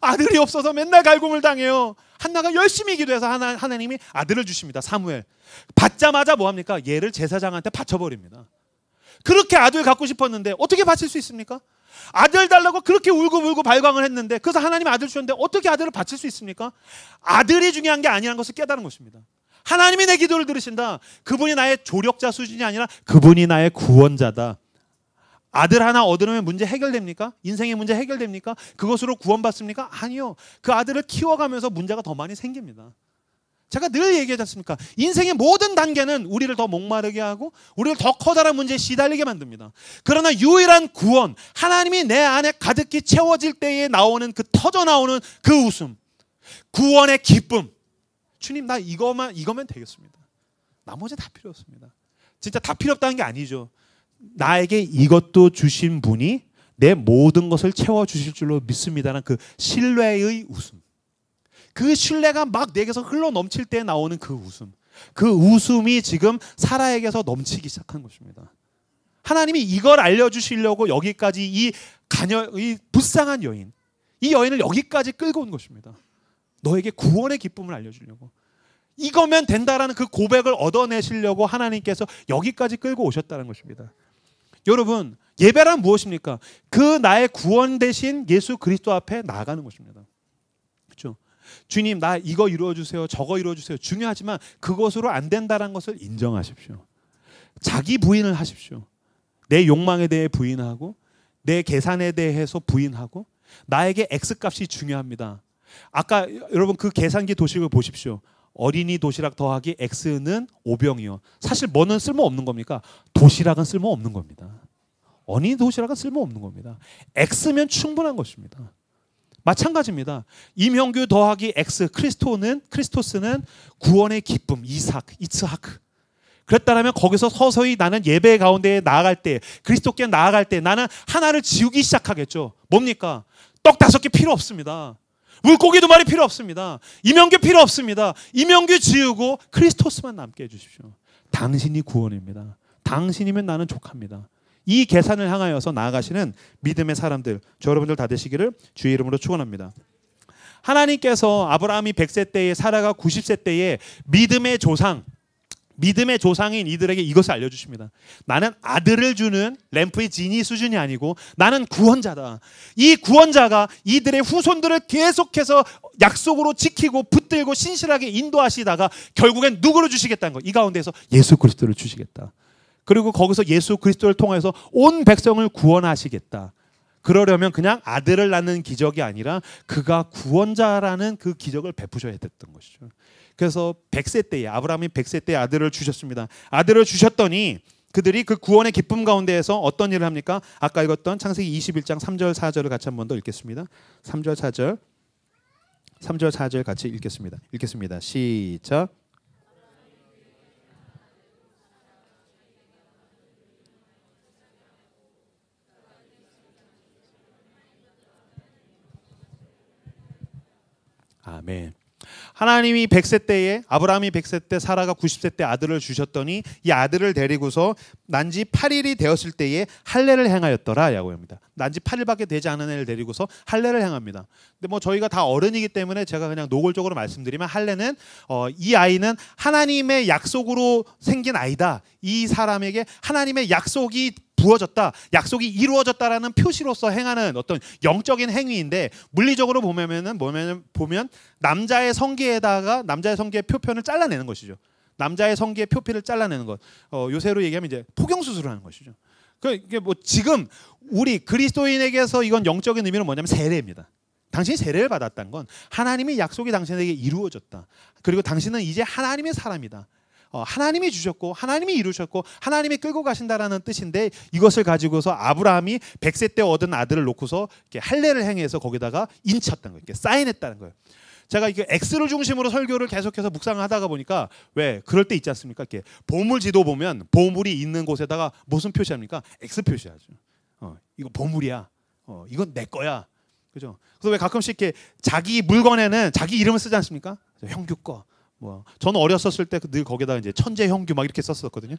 아들이 없어서 맨날 갈굼을 당해요. 한나가 열심히 기도해서 하나님이 아들을 주십니다. 사무엘. 받자마자 뭐합니까? 얘를 제사장한테 바쳐버립니다. 그렇게 아들 갖고 싶었는데 어떻게 바칠 수 있습니까? 아들 달라고 그렇게 울고 발광을 했는데, 그래서 하나님 아들 주셨는데 어떻게 아들을 바칠 수 있습니까? 아들이 중요한 게 아니라는 것을 깨달은 것입니다. 하나님이 내 기도를 들으신다. 그분이 나의 조력자 수준이 아니라 그분이 나의 구원자다. 아들 하나 얻으면 문제 해결됩니까? 인생의 문제 해결됩니까? 그것으로 구원받습니까? 아니요. 그 아들을 키워가면서 문제가 더 많이 생깁니다. 제가 늘 얘기하지 않습니까? 인생의 모든 단계는 우리를 더 목마르게 하고 우리를 더 커다란 문제에 시달리게 만듭니다. 그러나 유일한 구원, 하나님이 내 안에 가득히 채워질 때에 나오는 그 터져나오는 그 웃음, 구원의 기쁨. 주님, 나 이거면 되겠습니다. 나머지 다 필요 없습니다. 진짜 다 필요 없다는 게 아니죠. 나에게 이것도 주신 분이 내 모든 것을 채워주실 줄로 믿습니다라는 그 신뢰의 웃음. 그 신뢰가 막 내게서 흘러 넘칠 때 나오는 그 웃음. 그 웃음이 지금 사라에게서 넘치기 시작한 것입니다. 하나님이 이걸 알려주시려고 여기까지 이 불쌍한 여인, 이 여인을 여기까지 끌고 온 것입니다. 너에게 구원의 기쁨을 알려주려고. 이거면 된다라는 그 고백을 얻어내시려고 하나님께서 여기까지 끌고 오셨다는 것입니다. 여러분, 예배란 무엇입니까? 그 나의 구원 대신 예수 그리스도 앞에 나아가는 것입니다. 그렇죠? 주님, 나 이거 이루어주세요, 저거 이루어주세요. 중요하지만 그것으로 안 된다는 것을 인정하십시오. 자기 부인을 하십시오. 내 욕망에 대해 부인하고 내 계산에 대해서 부인하고, 나에게 X값이 중요합니다. 아까 여러분 그 계산기 도식을 보십시오. 어린이 도시락 더하기 X는 5병이요. 사실 뭐는 쓸모없는 겁니까? 도시락은 쓸모없는 겁니다. 어린이 도시락은 쓸모없는 겁니다. X면 충분한 것입니다. 마찬가지입니다. 임형규 더하기 X, 크리스토스는 구원의 기쁨, 이스하크. 그랬다면 거기서 서서히 나는 예배 가운데 나아갈 때, 그리스도께 나아갈 때 나는 하나를 지우기 시작하겠죠. 뭡니까? 떡 5개 필요 없습니다. 물고기 2마리 필요 없습니다. 임형규 필요 없습니다. 임형규 지우고 크리스토스만 남게 해주십시오. 당신이 구원입니다. 당신이면 나는 족합니다. 이 계산을 향하여서 나아가시는 믿음의 사람들, 저 여러분들 다 되시기를 주의 이름으로 축원합니다. 하나님께서 아브라함이 100세 때에, 사라가 90세 때에 믿음의 조상인 이들에게 이것을 알려주십니다. 나는 아들을 주는 램프의 지니 수준이 아니고 나는 구원자다. 이 구원자가 이들의 후손들을 계속해서 약속으로 지키고 붙들고 신실하게 인도하시다가 결국엔 누구를 주시겠다는 거, 이 가운데서 예수 그리스도를 주시겠다. 그리고 거기서 예수 그리스도를 통해서 온 백성을 구원하시겠다. 그러려면 그냥 아들을 낳는 기적이 아니라 그가 구원자라는 그 기적을 베푸셔야 됐던 것이죠. 그래서 100세 때에, 아브라함이 100세 때에 아들을 주셨습니다. 아들을 주셨더니 그들이 그 구원의 기쁨 가운데에서 어떤 일을 합니까? 아까 읽었던 창세기 21장 3절 4절을 같이 한 번 더 읽겠습니다. 3절 4절 같이 읽겠습니다. 시작. 아멘. 하나님이 100세 때에, 아브라함이 100세 때, 사라가 90세 때 아들을 주셨더니 이 아들을 데리고서 난지 8일이 되었을 때에 할례를 행하였더라 라고 합니다. 난지 8일밖에 되지 않은 애를 데리고서 할례를 행합니다. 근데 뭐 저희가 다 어른이기 때문에 제가 그냥 노골적으로 말씀드리면, 할례는 이 아이는 하나님의 약속으로 생긴 아이다. 이 사람에게 하나님의 약속이 부어졌다, 약속이 이루어졌다라는 표시로서 행하는 어떤 영적인 행위인데, 물리적으로 보면 남자의 성기의 표편을 잘라내는 것이죠. 남자의 성기의 표피를 잘라내는 것. 요새로 얘기하면 이제 포경 수술을 하는 것이죠. 이게 뭐 지금 우리 그리스도인에게서 이건 영적인 의미는 뭐냐면 세례입니다. 당신이 세례를 받았다는 건 하나님의 약속이 당신에게 이루어졌다. 그리고 당신은 이제 하나님의 사람이다. 하나님이 주셨고 하나님이 이루셨고 하나님이 끌고 가신다라는 뜻인데, 이것을 가지고서 아브라함이 100세 때 얻은 아들을 놓고서 이렇게 할례를 행해서 거기다가 인쳤다는 거예요. 이렇게 사인했다는 거예요. 제가 이게 X를 중심으로 설교를 계속해서 묵상을 하다가 보니까, 왜 그럴 때 있지 않습니까? 이렇게 보물 지도 보면 보물이 있는 곳에다가 무슨 표시합니까? X 표시하죠. 이거 보물이야. 이건 내 거야. 그죠? 그래서 왜 가끔씩 이렇게 자기 물건에는 자기 이름을 쓰지 않습니까? 형규 거. 뭐 저는 어렸었을 때 늘 거기다가 이제 천재 형규 막 이렇게 썼었거든요.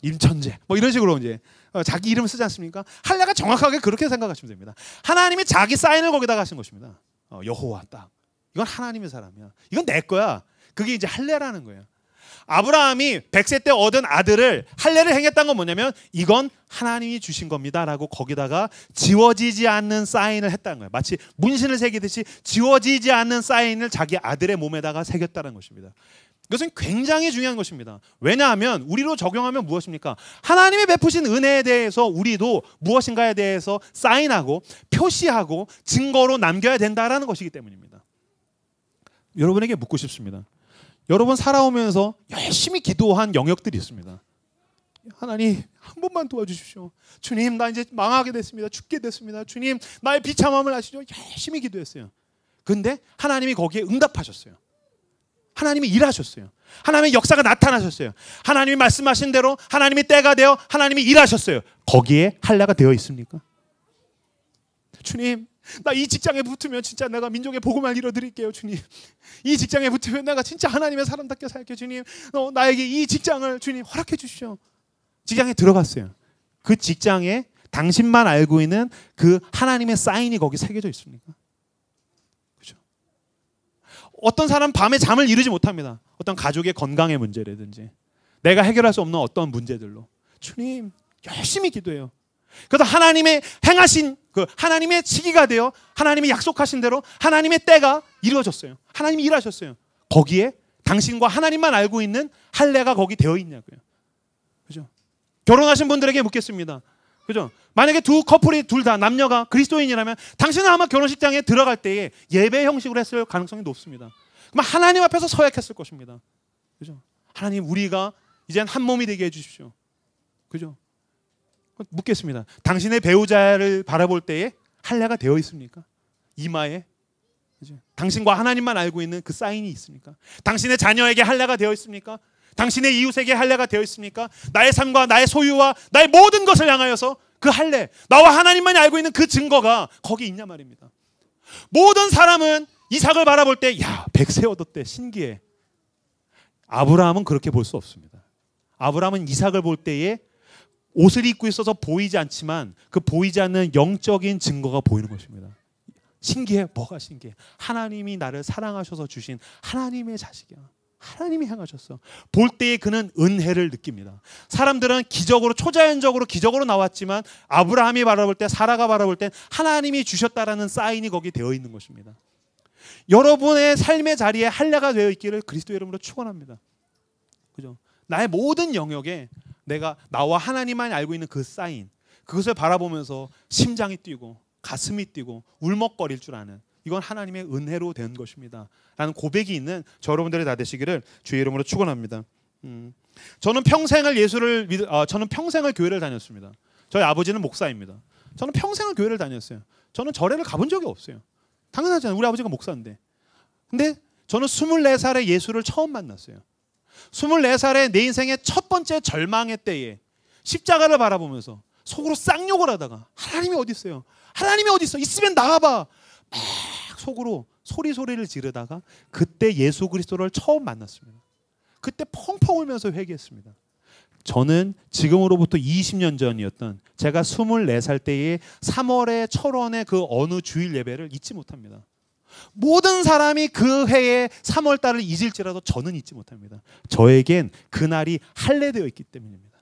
임천재. 뭐 이런 식으로 이제 자기 이름을 쓰지 않습니까? 할례가 정확하게 그렇게 생각하시면 됩니다. 하나님이 자기 사인을 거기다가 하신 것입니다. 여호와 딱. 이건 하나님의 사람이야. 이건 내 거야. 그게 이제 할례라는 거예요. 아브라함이 100세 때 얻은 아들을 할례를 행했다는 건 뭐냐면, 이건 하나님이 주신 겁니다라고 거기다가 지워지지 않는 사인을 했다는 거예요. 마치 문신을 새기듯이 지워지지 않는 사인을 자기 아들의 몸에다가 새겼다는 것입니다. 이것은 굉장히 중요한 것입니다. 왜냐하면 우리로 적용하면 무엇입니까? 하나님이 베푸신 은혜에 대해서 우리도 무엇인가에 대해서 사인하고 표시하고 증거로 남겨야 된다라는 것이기 때문입니다. 여러분에게 묻고 싶습니다. 여러분 살아오면서 열심히 기도한 영역들이 있습니다. 하나님 한 번만 도와주십시오. 주님 나 이제 망하게 됐습니다. 죽게 됐습니다. 주님 나의 비참함을 아시죠? 열심히 기도했어요. 근데 하나님이 거기에 응답하셨어요. 하나님이 일하셨어요. 하나님의 역사가 나타나셨어요. 하나님이 말씀하신 대로 하나님이 때가 되어 하나님이 일하셨어요. 거기에 할례가 되어 있습니까? 주님 나 이 직장에 붙으면 진짜 내가 민족의 복음을 이뤄드릴게요. 주님 이 직장에 붙으면 내가 진짜 하나님의 사람답게 살게요. 주님 나에게 이 직장을 주님 허락해 주십시오. 직장에 들어갔어요. 그 직장에 당신만 알고 있는 그 하나님의 사인이 거기 새겨져 있습니까? 그렇죠? 어떤 사람 밤에 잠을 이루지 못합니다. 어떤 가족의 건강의 문제라든지 내가 해결할 수 없는 어떤 문제들로 주님 열심히 기도해요. 그래서 하나님의 행하신 그 하나님의 시기가 되어 하나님이 약속하신 대로 하나님의 때가 이루어졌어요. 하나님이 일하셨어요. 거기에 당신과 하나님만 알고 있는 할례가 거기 되어 있냐고요. 그죠? 결혼하신 분들에게 묻겠습니다. 그죠? 만약에 두 커플이 둘 다 남녀가 그리스도인이라면 당신은 아마 결혼식장에 들어갈 때에 예배 형식으로 했을 가능성이 높습니다. 그럼 하나님 앞에서 서약했을 것입니다. 그죠? 하나님 우리가 이젠 한 몸이 되게 해주십시오. 그죠? 묻겠습니다. 당신의 배우자를 바라볼 때에 할례가 되어 있습니까? 이마에 그죠? 당신과 하나님만 알고 있는 그 사인이 있습니까? 당신의 자녀에게 할례가 되어 있습니까? 당신의 이웃에게 할례가 되어 있습니까? 나의 삶과 나의 소유와 나의 모든 것을 향하여서 그 할례, 나와 하나님만이 알고 있는 그 증거가 거기 있냐 말입니다. 모든 사람은 이삭을 바라볼 때 야 100세 얻었대 신기해. 아브라함은 그렇게 볼 수 없습니다. 아브라함은 이삭을 볼 때에 옷을 입고 있어서 보이지 않지만 그 보이지 않는 영적인 증거가 보이는 것입니다. 신기해. 뭐가 신기해? 하나님이 나를 사랑하셔서 주신 하나님의 자식이야. 하나님이 행하셨어. 볼 때에 그는 은혜를 느낍니다. 사람들은 기적으로 초자연적으로 기적으로 나왔지만 아브라함이 바라볼 때 사라가 바라볼 때 하나님이 주셨다라는 사인이 거기 되어 있는 것입니다. 여러분의 삶의 자리에 할례가 되어 있기를 그리스도 이름으로 축원합니다. 그죠? 나의 모든 영역에 내가 나와 하나님만이 알고 있는 그 사인, 그것을 바라보면서 심장이 뛰고 가슴이 뛰고 울먹거릴 줄 아는, 이건 하나님의 은혜로 된 것입니다 라는 고백이 있는 저 여러분들이 다 되시기를 주의 이름으로 축원합니다. 저는 평생을 교회를 다녔습니다. 저희 아버지는 목사입니다. 저는 평생을 교회를 다녔어요. 저는 절에를 가본 적이 없어요. 당연하잖아요. 우리 아버지가 목사인데. 근데 저는 24살에 예수를 처음 만났어요. 24살에 내 인생의 첫 번째 절망의 때에 십자가를 바라보면서 속으로 쌍욕을 하다가 하나님이 어디 있어요? 하나님이 어디 있어? 있으면 나와봐. 막 속으로 소리를 지르다가 그때 예수 그리스도를 처음 만났습니다. 그때 펑펑 울면서 회개했습니다. 저는 지금으로부터 20년 전이었던 제가 24살 때의 3월의 철원의 그 어느 주일 예배를 잊지 못합니다. 모든 사람이 그 해의 3월 달을 잊을지라도 저는 잊지 못합니다. 저에겐 그날이 할례되어 있기 때문입니다.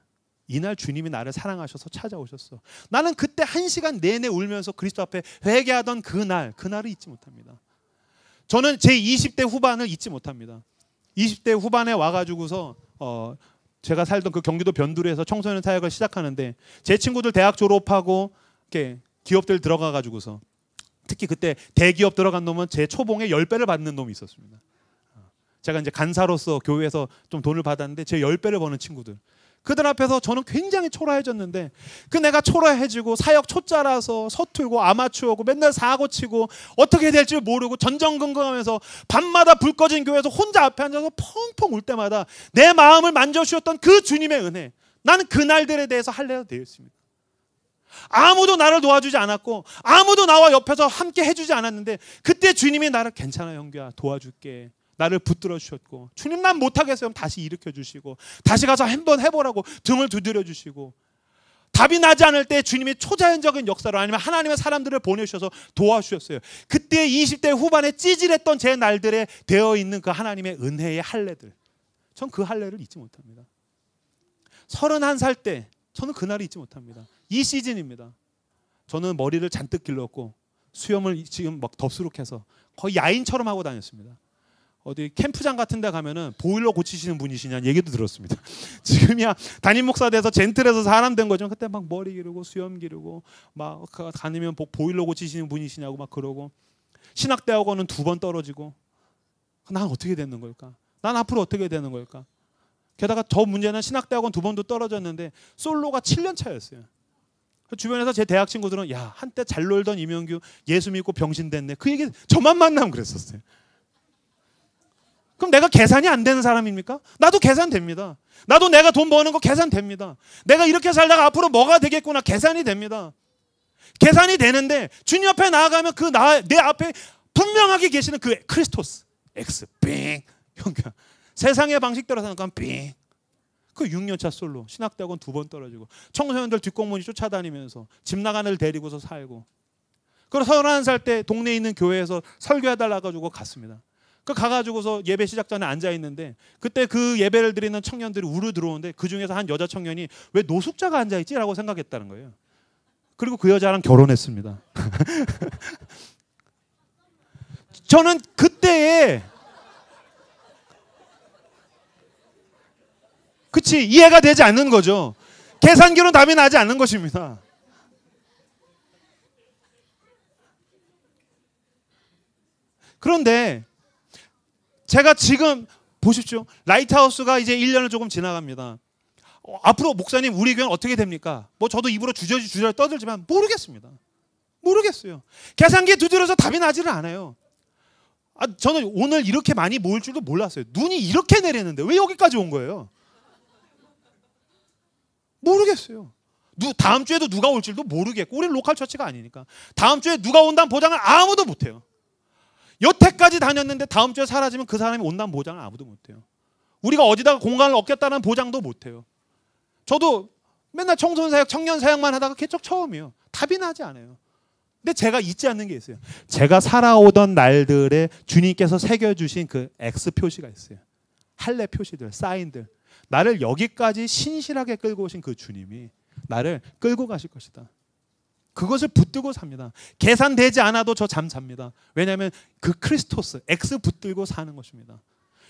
이날 주님이 나를 사랑하셔서 찾아오셨어. 나는 그때 1시간 내내 울면서 그리스도 앞에 회개하던 그날을 잊지 못합니다. 저는 제 20대 후반을 잊지 못합니다. 20대 후반에 와가지고서 제가 살던 그 경기도 변두리에서 청소년 사역을 시작하는데 제 친구들 대학 졸업하고 이렇게 기업들 들어가가지고서 특히 그때 대기업 들어간 놈은 제 초봉의 10배를 받는 놈이 있었습니다. 제가 이제 간사로서 교회에서 좀 돈을 받았는데 제 10배를 버는 친구들. 그들 앞에서 저는 굉장히 초라해졌는데 그 내가 초라해지고 사역 초짜라서 서툴고 아마추어고 맨날 사고치고 어떻게 될지 모르고 전전긍긍하면서 밤마다 불 꺼진 교회에서 혼자 앞에 앉아서 펑펑 울 때마다 내 마음을 만져주셨던 그 주님의 은혜, 나는 그날들에 대해서 할례가 되어 있습니다. 아무도 나를 도와주지 않았고 아무도 나와 옆에서 함께 해주지 않았는데 그때 주님이 나를 괜찮아 형규야 도와줄게, 나를 붙들어 주셨고, 주님 난 못하겠어요. 다시 일으켜 주시고 다시 가서 한번 해보라고 등을 두드려 주시고, 답이 나지 않을 때 주님이 초자연적인 역사로 아니면 하나님의 사람들을 보내주셔서 도와주셨어요. 그때 20대 후반에 찌질했던 제 날들에 되어 있는 그 하나님의 은혜의 할례들, 전 그 할례를 잊지 못합니다. 31살 때 저는 그날을 잊지 못합니다. 이 시즌입니다. 저는 머리를 잔뜩 길렀고 수염을 지금 막 덥수룩해서 거의 야인처럼 하고 다녔습니다. 어디 캠프장 같은 데 가면은 보일러 고치시는 분이시냐는 얘기도 들었습니다. 지금이야 담임 목사 돼서 젠틀해서 사람 된 거죠. 그때 막 머리 기르고 수염 기르고 막 다니면 보일러 고치시는 분이시냐고 막 그러고, 신학대학원은 2번 떨어지고, 난 어떻게 되는 걸까? 난 앞으로 어떻게 되는 걸까? 게다가 저 문제는 신학대학원 2번도 떨어졌는데 솔로가 7년 차였어요. 주변에서 제 대학 친구들은 야 한때 잘 놀던 이명규 예수 믿고 병신 됐네, 그 얘기 저만 만나면 그랬었어요. 그럼 내가 계산이 안 되는 사람입니까? 나도 계산됩니다. 나도 내가 돈 버는 거 계산됩니다. 내가 이렇게 살다가 앞으로 뭐가 되겠구나 계산이 됩니다. 계산이 되는데 주님 앞에 나아가면 내 앞에 분명하게 계시는 그 크리스토스 X 빙 형규야 세상의 방식대로 생각하면 빙. 그 6년차 솔로, 신학대학원 2번 떨어지고 청소년들 뒷공문이 쫓아다니면서 집 나간 애를 데리고서 살고, 그리고 31살 때 동네에 있는 교회에서 설교해달라 가지고 갔습니다. 그 가가지고서 예배 시작 전에 앉아 있는데 그때 그 예배를 드리는 청년들이 우르 들어오는데 그 중에서 한 여자 청년이 왜 노숙자가 앉아 있지라고 생각했다는 거예요. 그리고 그 여자랑 결혼했습니다. 저는 그때에 그치 이해가 되지 않는 거죠. 계산기로는 답이 나지 않는 것입니다. 그런데 제가 지금 보십시오. 라이트하우스가 이제 1년을 조금 지나갑니다. 앞으로 목사님 우리 교회는 어떻게 됩니까? 뭐 저도 입으로 주저리 떠들지만 모르겠습니다. 모르겠어요. 계산기에 두드려서 답이 나지를 않아요. 저는 오늘 이렇게 많이 모일 줄도 몰랐어요. 눈이 이렇게 내리는데 왜 여기까지 온 거예요? 모르겠어요. 다음 주에도 누가 올 줄도 모르겠고, 우리는 로컬 처치가 아니니까 다음 주에 누가 온다는 보장을 아무도 못해요. 여태까지 다녔는데 다음 주에 사라지면 그 사람이 온다는 보장을 아무도 못해요. 우리가 어디다가 공간을 얻겠다는 보장도 못해요. 저도 맨날 청소년 사역, 청년 사역만 하다가 개척 처음이에요. 답이 나지 않아요. 근데 제가 잊지 않는 게 있어요. 제가 살아오던 날들에 주님께서 새겨주신 그 X 표시가 있어요. 할례 표시들, 사인들. 나를 여기까지 신실하게 끌고 오신 그 주님이 나를 끌고 가실 것이다. 그것을 붙들고 삽니다. 계산되지 않아도 저 잠삽니다. 왜냐하면 그 크리스토스 X 붙들고 사는 것입니다.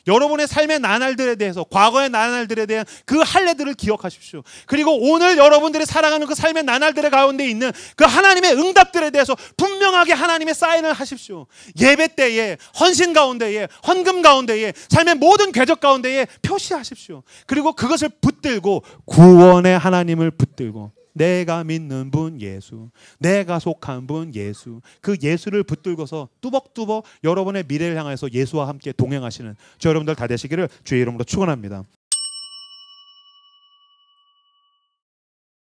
여러분의 삶의 나날들에 대해서, 과거의 나날들에 대한 그 할례들을 기억하십시오. 그리고 오늘 여러분들이 살아가는 그 삶의 나날들의 가운데 있는 그 하나님의 응답들에 대해서 분명하게 하나님의 사인을 하십시오. 예배 때에, 헌신 가운데에, 헌금 가운데에, 삶의 모든 궤적 가운데에 표시하십시오. 그리고 그것을 붙들고 구원의 하나님을 붙들고 내가 믿는 분 예수, 내가 속한 분 예수, 그 예수를 붙들고서 뚜벅뚜벅 여러분의 미래를 향해서 예수와 함께 동행하시는 저 여러분들 다 되시기를 주의 이름으로 축원합니다.